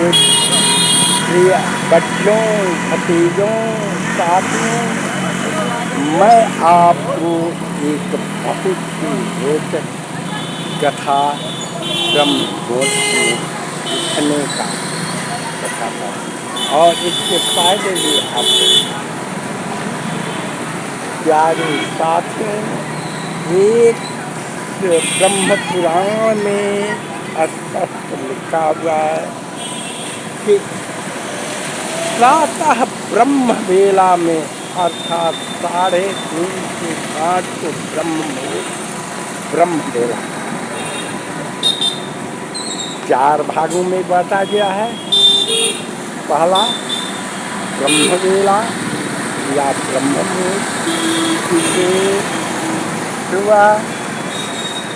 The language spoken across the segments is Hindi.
प्रिय बच्चों, भतीजों, साथियों, मैं आपको एक बहुत ही रोचक कथा ब्रह्मबोध में सीखने का बताता हूँ और इसके फायदे भी आपको। प्यारे साथियों, एक ब्रह्म पुराण में स्पष्ट लिखा हुआ है कि प्रातः ब्रह्म वेला में अर्थात 3:30 से 5 को ब्रह्म वेला 4 भागों में बांटा गया है। पहला ब्रह्म वेला या ब्रह्म मुहूर्त, इसे सुबह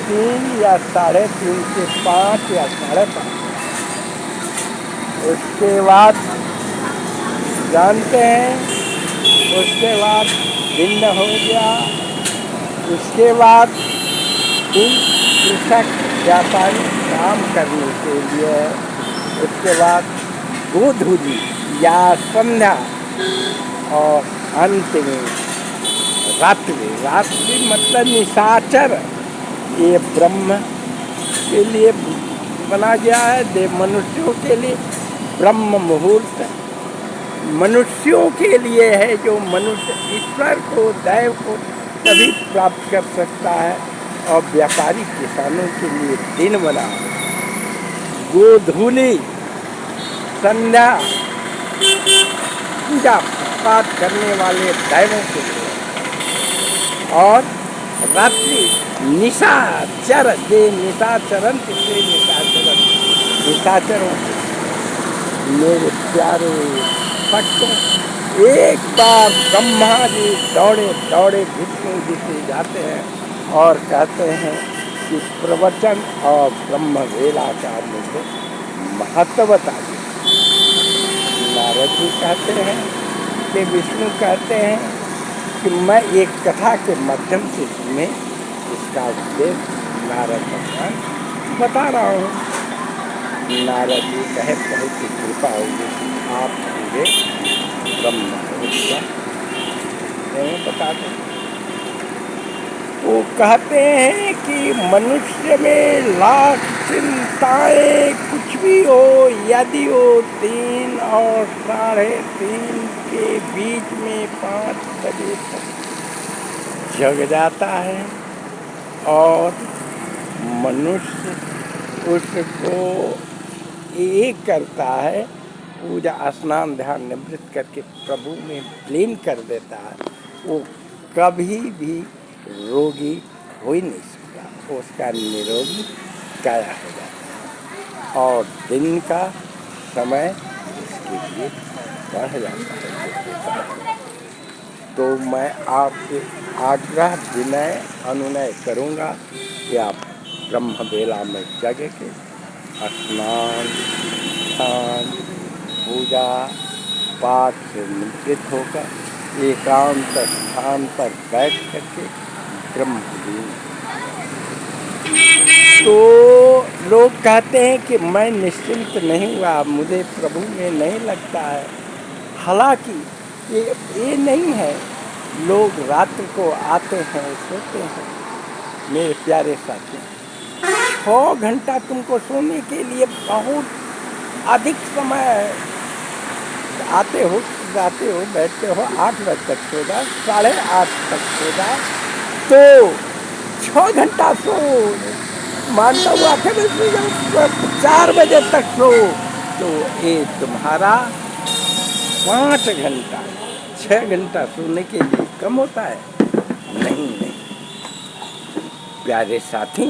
3 या 3:30 से 5 या 5:30। उसके बाद जानते हैं, उसके बाद दिन हो गया। उसके बाद कृषक व्यापारी काम करने के लिए, उसके बाद गोधूली या संध्या और अंत में रात्रि मतलब निशाचर। ये ब्रह्म के लिए बना गया है, मनुष्यों के लिए ब्रह्म मुहूर्त मनुष्यों के लिए है, जो मनुष्य ईश्वर को, दैव को तभी प्राप्त कर सकता है। और व्यापारी किसानों के लिए दिन बना। गोधूली संध्या पूजा पाठ करने वाले दैवों के लिए, और रात्रि निशाचर से निशाचरों मेरे प्यारे भक्तों। एक बार ब्रह्मा जी दौड़े दौड़े विष्णु जी से जाते हैं और कहते हैं कि प्रवचन और ब्रह्म वेला का मुझे महत्व बताइए। नारद जी कहते हैं कि विष्णु कहते हैं कि मैं एक कथा के माध्यम से तुम्हें इसका उपदेश नारद भगवान बता रहा हूँ। नारद जी कहे बहुत ही कृपा होगी, आप मुझे ब्रह्म बता दें। वो कहते हैं कि मनुष्य में लाख चिंताएं कुछ भी हो, यदि वो 3 और 3:30 के बीच में 5 बजे तक जग जाता है और मनुष्य उसको ये करता है, पूजा स्नान ध्यान निवृत्त करके प्रभु में विलीन कर देता है, वो कभी भी रोगी हो ही नहीं सकता। उसका निरोगी काया हो जाता है और दिन का समय उसके लिए बढ़ जाता है। तो मैं आपसे आग्रह विनय अनुनय करूँगा कि आप ब्रह्म वेला में जग के स्नान ध्यान पूजा पाठ से निवृत्त होकर एकांत स्थान पर बैठ करके ब्रह्म लीन। तो लोग कहते हैं कि मैं निश्चिंत नहीं हुआ, मुझे प्रभु में नहीं लगता है। हालांकि ये नहीं है। लोग रात्र को आते हैं, सोते हैं। मेरे प्यारे साथी, 6 घंटा तुमको सोने के लिए बहुत अधिक समय है। आते हो, जाते हो, बैठते हो, 8 बजे तक सो जाओ, 8:30 तक सो जाओ, तो 6 घंटा सो। मानता हूँ 8 बजे सो जाओ, 4 बजे तक सो, तो ये तुम्हारा 5 घंटा 6 घंटा सोने के लिए कम होता है? नहीं। प्यारे साथी,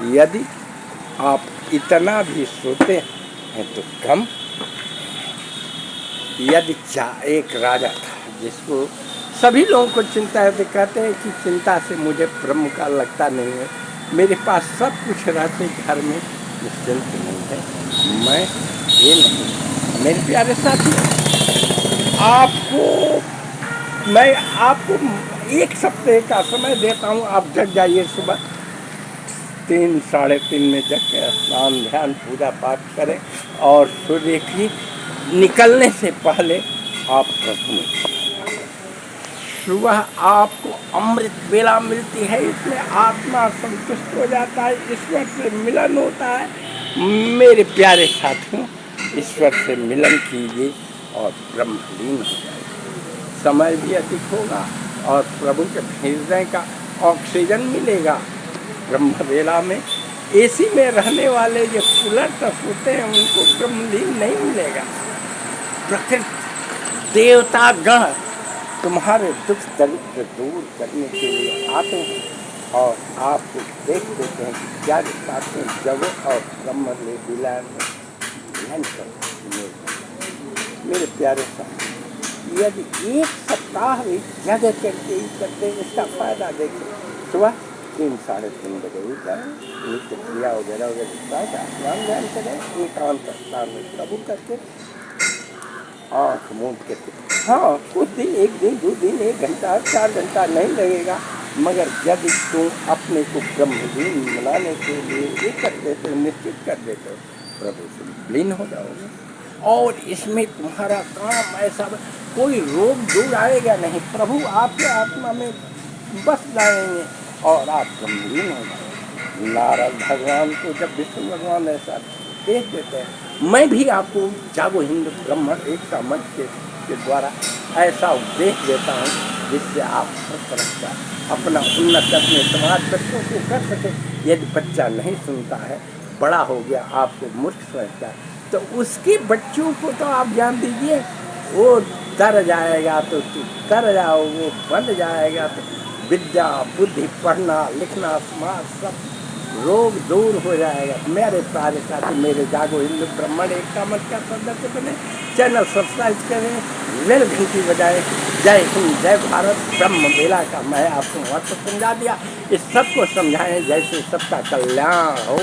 यदि आप इतना भी सोते हैं तो कम। यदि एक राजा था जिसको सभी लोगों को चिंता है, तो कहते हैं कि चिंता से मुझे ब्रह्म का लगता नहीं है, मेरे पास सब कुछ रहते घर में निश्चिंत नहीं है, मैं ये नहीं। मेरे प्यारे साथी, मैं आपको 1 सप्ताह का समय देता हूँ। आप जग जाइए सुबह 3 साढ़े 3 में जग के स्नान ध्यान पूजा पाठ करें और सूर्य की निकलने से पहले आप प्रभु में सुबह आपको अमृत बेला मिलती है, इसमें आत्मा संतुष्ट हो जाता है, ईश्वर से मिलन होता है। मेरे प्यारे साथियों, ईश्वर से मिलन कीजिए और ब्रह्मलीन हो जाए। समय भी अधिक होगा और प्रभु के हृदय का ऑक्सीजन मिलेगा। ब्रह्म बेला में एसी में रहने वाले जो कूलर तक होते हैं उनको ब्रह्मलीन नहीं मिलेगा। प्रकृति देवता गण तुम्हारे दुख दरिद्र दूर करने के लिए आते हैं और आपको देख देते हैं कि क्या दिखाते हैं जब और ब्रह्म ले विलय में मिलन करते। मेरे प्यारे साथ यदि एक सप्ताह यज्ञ करके ही करते इसका फायदा देखें। सुबह 3 साढ़े 3 बजे ही करें, नित्य क्रिया वगैरह वगैरह स्नान ध्यान करें, एकांत स्थान में प्रभु करके आँख मूंद करके। हाँ, कुछ दिन 1 दिन 2 दिन 1 घंटा 4 घंटा नहीं लगेगा, मगर यदि तुम अपने को ब्रह्मलीन बनाने के लिए ये कर देते निश्चित कर देते प्रभु से लीन हो जाओगे और इसमें तुम्हारा काम ऐसा कोई रोग दूर आएगा नहीं। प्रभु आपके आत्मा में बस जाएंगे और आप ब्रह्मलीन हो जाएंगे। नारद भगवान को जब विष्णु भगवान ऐसा देख देते हैं, मैं भी आपको जागो हिंदू ब्रह्म एकता मंच के द्वारा ऐसा उपदेश देता हूँ जिससे आप हर तरह का अपना उन्नत अपने समाज बच्चों को कर सके। यदि बच्चा नहीं सुनता है, बड़ा हो गया आपको मूर्ख समझता है, तो उसके बच्चों को तो आप ज्ञान दीजिए। वो डर जाएगा तो कर जाओ, वो बन जाएगा तो विद्या बुद्धि पढ़ना लिखना समाज सब रोग दूर हो जाएगा। मेरे प्यारे साथी, मेरे जागो हिंदू ब्राह्मण एकता मंच का सदस्य बने, चैनल सब्सक्राइब करें, बेल घंटी बजाएं। जय हिंद जय भारत। ब्रह्म बेला का मैं आपको महत्व समझा दिया, इस सबको समझाएं जैसे सबका कल्याण हो।